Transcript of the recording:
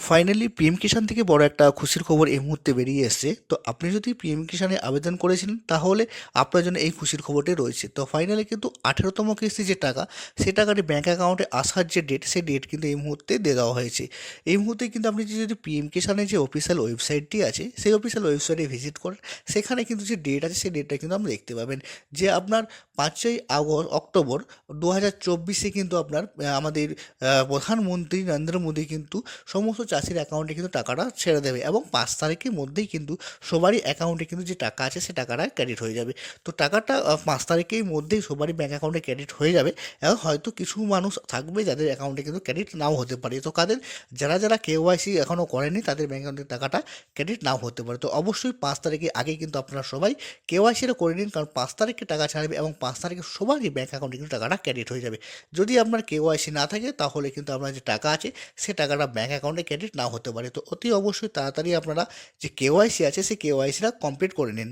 Finally PM কিষাণ থেকে বড় একটা খুশির খবর এই মুহূর্তে বেরিয়ে এসেছে। তো আপনি যদি পিএম কিষাণে আবেদন করেছিলেন তাহলে আপনার জন্য এই খুশির খবরটি রয়েছে। তো ফাইনালি কিন্তু 18তম কিস্তি যে টাকা, সে টাকাটি ব্যাঙ্ক অ্যাকাউন্টে আসার যে ডেট, সেই ডেট কিন্তু এই মুহূর্তে দিয়ে দেওয়া হয়েছে। এই মুহূর্তে কিন্তু আপনি যদি পিএম কিষাণের যে অফিসিয়াল ওয়েবসাইটটি আছে, সেই অফিসিয়াল ওয়েবসাইটে ভিজিট করেন, সেখানে কিন্তু যে ডেট আছে সেই ডেটটা কিন্তু আপনি দেখতে পাবেন যে আপনার 5ই অক্টোবর 2024 কিন্তু আপনার আমাদের প্রধানমন্ত্রী নরেন্দ্র মোদী কিন্তু সমস্ত চাষির অ্যাকাউন্টে কিন্তু টাকাটা ছেড়ে দেবে এবং 5 তারিখের মধ্যেই কিন্তু সবারই অ্যাকাউন্টে কিন্তু যে টাকা আছে সে টাকাটা ক্রেডিট হয়ে যাবে। তো টাকাটা 5 তারিখের মধ্যেই সবারই ব্যাঙ্ক অ্যাকাউন্টে ক্রেডিট হয়ে যাবে এবং হয়তো কিছু মানুষ থাকবে যাদের অ্যাকাউন্টে কিন্তু ক্রেডিট নাও হতে পারে। তো যারা কেওয়াইসি এখনও করেনি তাদের ব্যাঙ্ক অ্যাকাউন্টে টাকাটা ক্রেডিট নাও হতে পারে। তো অবশ্যই 5 তারিখের আগে কিন্তু আপনারা সবাই কেওয়াইসিটা করে নিন, কারণ 5 তারিখে টাকা ছাড়বে এবং 5 তারিখে সবারই ব্যাঙ্ক অ্যাকাউন্টে কিন্তু টাকাটা ক্রেডিট হয়ে যাবে। যদি আপনার কেওয়াইসি না থাকে তাহলে কিন্তু আপনার যে টাকা আছে সে টাকাটা ব্যাঙ্ক অ্যাকাউন্টে ক্রেডিট নাও হতে পারে। তো অতি অবশ্যই তাড়াতাড়ি আপনারা যে কেওয়াইসি আছে সেই কেওয়াইসিটা কমপ্লিট করে নিন।